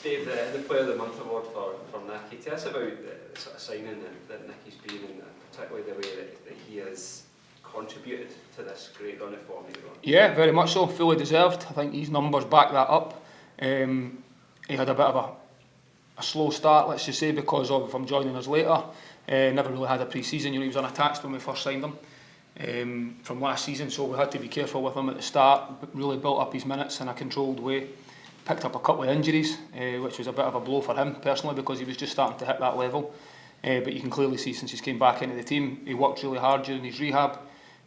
Dave, the Player of the Month award for Nicky. Tell us about the sort of signing that Nicky's been, and particularly the way that he has contributed to this great run of form he's on. Yeah, very much so, fully deserved. I think his numbers back that up. He had a bit of a slow start, let's just say, because of him joining us later. Never really had a pre-season. He was unattached when we first signed him from last season, so we had to be careful with him at the start, but really built up his minutes in a controlled way. Picked up a couple of injuries, which was a bit of a blow for him personally, because he was just starting to hit that level. But you can clearly see since he's came back into the team, he worked really hard during his rehab,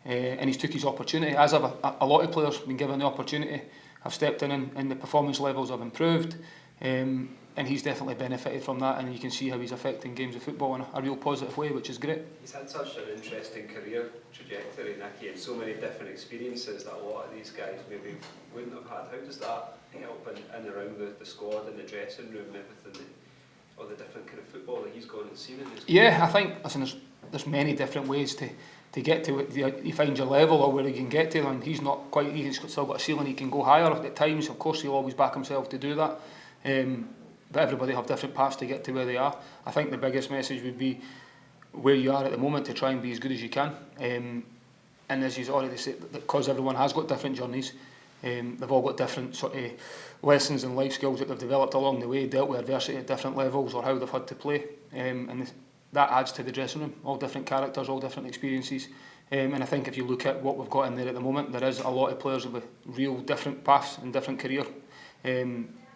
and he's took his opportunity. As have a lot of players been given the opportunity, have stepped in and the performance levels have improved, and he's definitely benefited from that, and you can see how he's affecting games of football in a real positive way, which is great. He's had such an interesting career trajectory, Nicky, and so many different experiences that a lot of these guys maybe wouldn't have had. How does that help in and around the squad and the dressing room, everything, all the different kind of football that he's gone and seen in his career? Yeah, I think, listen, there's many different ways to get to it. You find your level or where he can get to, and he's not quite, he's still got a ceiling, he can go higher at times. Of course, he'll always back himself to do that. But everybody have different paths to get to where they are. I think the biggest message would be where you are at the moment to try and be as good as you can. And as you've already said, because everyone has got different journeys, they've all got different sort of lessons and life skills that they've developed along the way, dealt with adversity at different levels or how they've had to play. And that adds to the dressing room, all different characters, all different experiences. And I think if you look at what we've got in there at the moment, there is a lot of players with real different paths and different career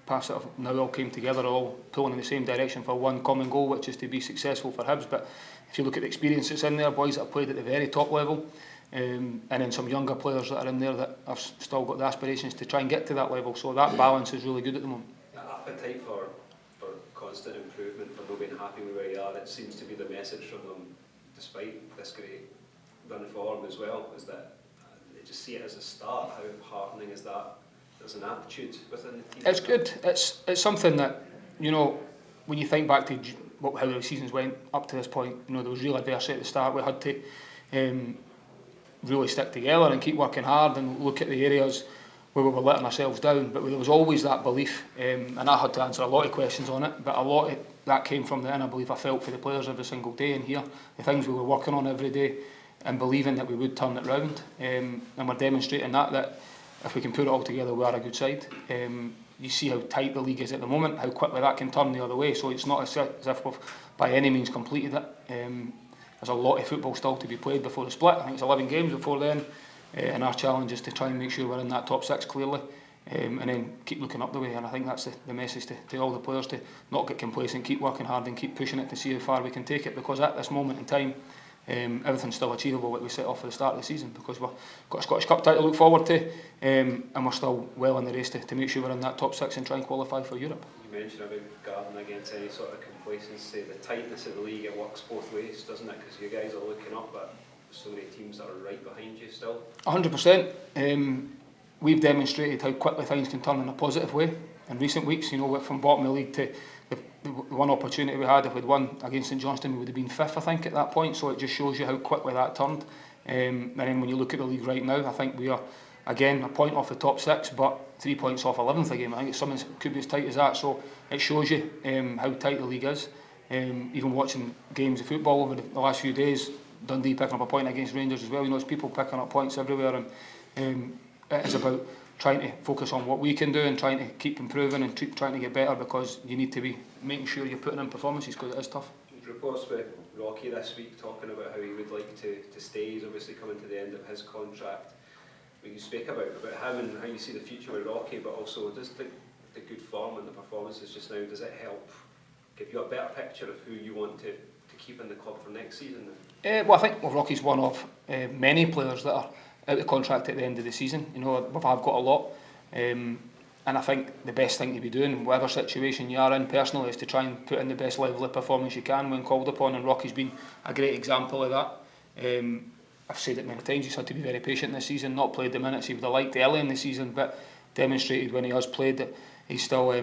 paths that have now all came together, all pulling in the same direction for one common goal, which is to be successful for Hibs. But if you look at the experience that's in there, boys that have played at the very top level, and then some younger players that are in there that have still got the aspirations to try and get to that level. So that balance is really good at the moment. That appetite for constant improvement, for not being happy with where you are, it seems to be the message from them, despite this great run of form as well, is that they just see it as a start. How heartening is that? There's an attitude within the team. It's good. It's something that, you know, when you think back to how the seasons went up to this point, you know, there was real adversity at the start. We had to really stick together and keep working hard and look at the areas where we were letting ourselves down. But there was always that belief, and I had to answer a lot of questions on it, but a lot of that came from the inner belief I felt for the players every single day in here, the things we were working on every day, and believing that we would turn it round. And we're demonstrating that if we can put it all together, we are a good side. You see how tight the league is at the moment, how quickly that can turn the other way. So it's not as if we've by any means completed it. There's a lot of football still to be played before the split. I think it's 11 games before then. And our challenge is to try and make sure we're in that top six clearly, and then keep looking up the way. And I think that's the message to all the players, to not get complacent, keep working hard and keep pushing it to see how far we can take it, because at this moment in time, everything's still achievable what we set off at the start of the season, because we've got a Scottish Cup title to look forward to, and we're still well in the race to make sure we're in that top six and try and qualify for Europe. You mentioned about guarding against any sort of complacency. The tightness of the league, it works both ways, doesn't it? Because you guys are looking up, but so many teams that are right behind you still. 100%. We've demonstrated how quickly things can turn in a positive way in recent weeks. You know, from bottom of the league to the one opportunity we had, if we'd won against St Johnstone, we would have been fifth, I think, at that point. So it just shows you how quickly that turned. And then when you look at the league right now, I think we are, again, a point off the top six, but 3 points off 11th again. I think it's something that could be as tight as that. So it shows you how tight the league is. Even watching games of football over the last few days, Dundee picking up a point against Rangers as well. You know, it's people picking up points everywhere, and it is about trying to focus on what we can do and trying to keep improving and trying to get better, because you need to be making sure you're putting in performances, because it is tough. Reports with Rocky this week talking about how he would like to stay. He's obviously coming to the end of his contract. When you speak about him and how you see the future with Rocky, but also does the good form and the performances just now, does it help give you a better picture of who you want to keep in the club for next season? Well, I think Rocky's one of many players that are out of contract at the end of the season. You know, I've got a lot, and I think the best thing to be doing, whatever situation you are in personally, is to try and put in the best level of performance you can when called upon, and Rocky's been a great example of that. I've said it many times, he's had to be very patient this season, not played the minutes he would have liked early in the season, but demonstrated when he has played that he's still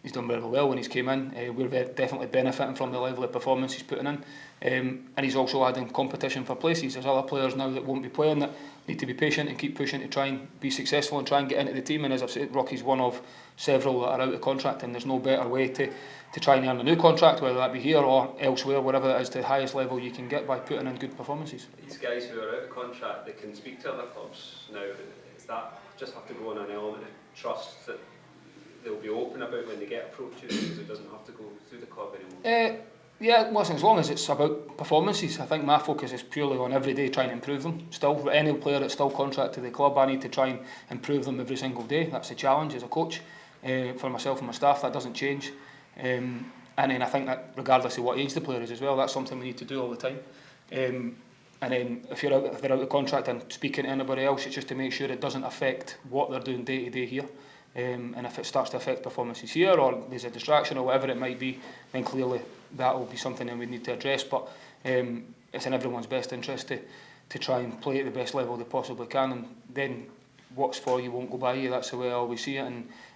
he's done very well when he's came in. We're definitely benefiting from the level of performance he's putting in. And he's also adding competition for places. There's other players now that won't be playing that need to be patient and keep pushing to try and be successful and try and get into the team. And as I've said, Rocky's one of several that are out of contract, and there's no better way to try and earn a new contract, whether that be here or elsewhere, wherever it is, to the highest level you can get by putting in good performances. These guys who are out of contract, they can speak to other clubs now. Is that just have to go on an element of trust that they'll be open about when they get approaches, because it doesn't have to go through the club anymore? Yeah, listen, as long as it's about performances, I think my focus is purely on every day trying to improve them. Still, any player that's still contracted to the club, I need to try and improve them every single day. That's the challenge as a coach for myself and my staff. That doesn't change. And then I think that regardless of what age the player is as well, that's something we need to do all the time. And then if they're out of contract and speaking to anybody else, it's just to make sure it doesn't affect what they're doing day to day here. And if it starts to affect performances here, or there's a distraction or whatever it might be, then clearly that will be something that we need to address. But it's in everyone's best interest to try and play at the best level they possibly can, and then what's for you won't go by you. That's the way I always see it.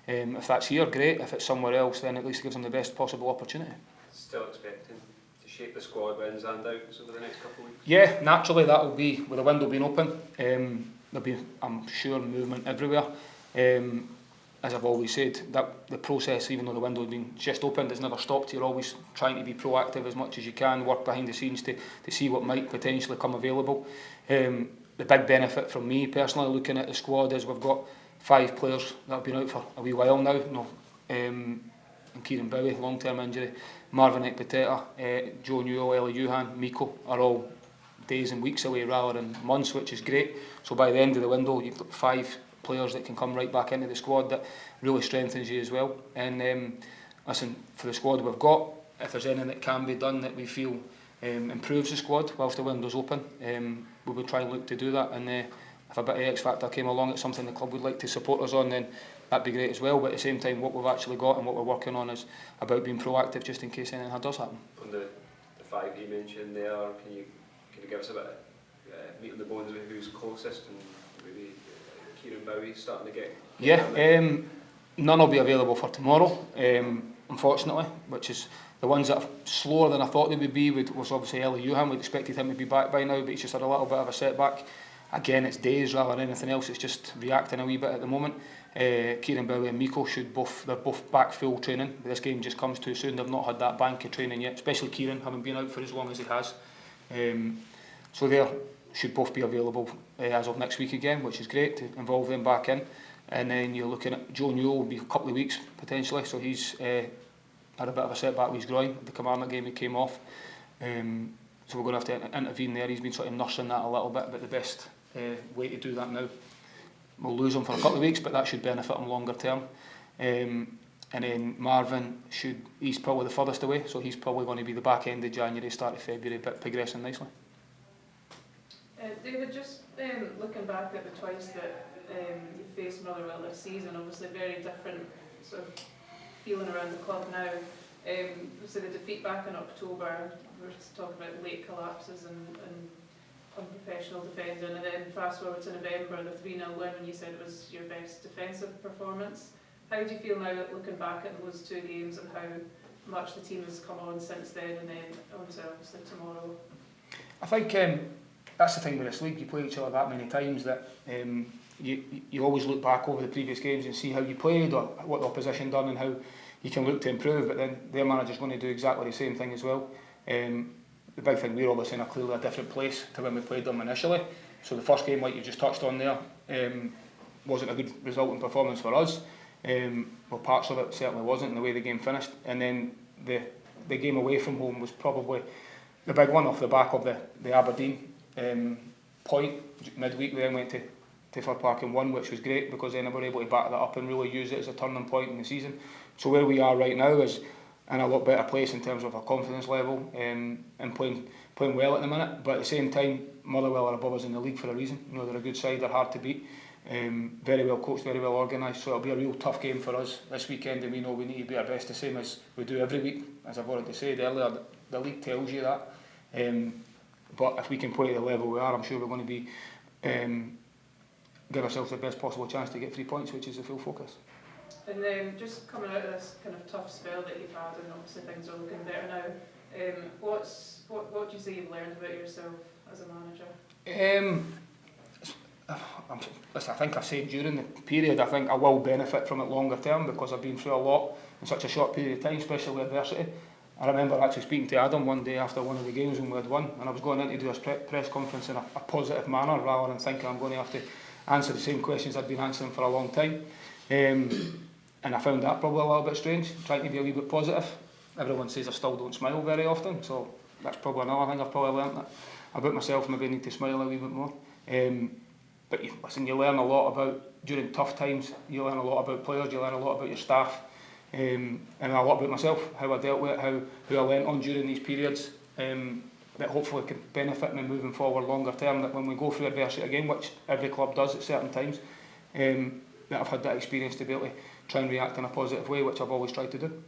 And if that's here, great. If it's somewhere else, then at least it gives them the best possible opportunity. Still expecting to shape the squad ins and outs over the next couple of weeks? Yeah, naturally that will be, with the window being open, there'll be, I'm sure, movement everywhere. As I've always said, that the process, even though the window has been just opened, has never stopped. You're always trying to be proactive as much as you can, work behind the scenes to see what might potentially come available. The big benefit from me personally looking at the squad is we've got 5 players that have been out for a wee while now. And Kieran Bowie, long-term injury, Marvin Ekpiteta, Joe Newell, Eli Yuhan, Miko are all days and weeks away rather than months, which is great. So by the end of the window, you've got 5 players that can come right back into the squad. That really strengthens you as well. And listen, for the squad we've got, if there's anything that can be done that we feel improves the squad whilst the window's open, we will try and look to do that. And if a bit of X factor came along, it's something the club would like to support us on, then that'd be great as well. But at the same time, what we've actually got and what we're working on is about being proactive just in case anything does happen. On the 5 you mentioned there, can you give us a bit of meat on the bones with who's closest, and maybe Kieran Bowie starting to get... Yeah, none will be available for tomorrow, unfortunately, which is the ones that are slower than I thought they would be. Was obviously Eli Yuhan. We'd expected him to be back by now, but he's just had a little bit of a setback. Again, it's days rather than anything else. It's just reacting a wee bit at the moment. Kieran Bowie and Miko they're both back full training. This game just comes too soon. They've not had that bank of training yet, especially Kieran, having been out for as long as he has. So they should both be available as of next week again, which is great to involve them back in. And then you're looking at Joe Newell will be a couple of weeks potentially, so he's had a bit of a setback with his groin. The Kilmarnock game he came off, so we're going to have to intervene there. He's been sort of nursing that a little bit, but the best way to do that now, we'll lose him for a couple of weeks, but that should benefit him longer term. And then Marvin he's probably the furthest away, so he's probably going to be the back end of January, start of February, but progressing nicely. David, just looking back at the twice that you faced Motherwell this season, obviously very different sort of feeling around the club now. So the defeat back in October, we were talking about late collapses and unprofessional defending, and then fast forward to November, the 3-0 win, and you said it was your best defensive performance. How do you feel now looking back at those 2 games and how much the team has come on since then, and then onto obviously tomorrow? I think that's the thing with this league. You play each other that many times that you always look back over the previous games and see how you played or what the opposition done and how you can look to improve, but then their manager's going to do exactly the same thing as well. The big thing, we're obviously in clearly a different place to when we played them initially. So the first game, like you just touched on there, wasn't a good result and performance for us. Well, parts of it certainly wasn't in the way the game finished. And then the game away from home was probably the big one off the back of the Aberdeen point. Midweek we then went to Fir Park and won, which was great because then they were able to back that up and really use it as a turning point in the season. So where we are right now is in a lot better place in terms of our confidence level and playing well at the minute. But at the same time, Motherwell are above us in the league for a reason. You know, they're a good side, they're hard to beat, very well coached, very well organised. So it'll be a real tough game for us this weekend, and we know we need to be our best, the same as we do every week. As I've already said earlier, the league tells you that. But if we can play at the level we are, I'm sure we're going to be give ourselves the best possible chance to get 3 points, which is the full focus. And then just coming out of this kind of tough spell that you've had, and obviously things are looking better now, what do you say you've learned about yourself as a manager? Listen, I think I said during the period, I think I will benefit from it longer term because I've been through a lot in such a short period of time, especially with adversity. I remember actually speaking to Adam one day after one of the games when we had won, and I was going in to do a press conference in a positive manner rather than thinking I'm going to have to answer the same questions I'd been answering for a long time. And I found that probably a little bit strange, trying to be a wee bit positive. Everyone says I still don't smile very often, so that's probably another thing I've probably learnt that about myself. Maybe I need to smile a wee bit more. But listen, you learn a lot about, during tough times, you learn a lot about players, you learn a lot about your staff, and a lot about myself, how I dealt with it, who I went on during these periods, that hopefully can benefit me moving forward longer term, that when we go through adversity again, which every club does at certain times, that I've had that experience to be able to try and react in a positive way, which I've always tried to do.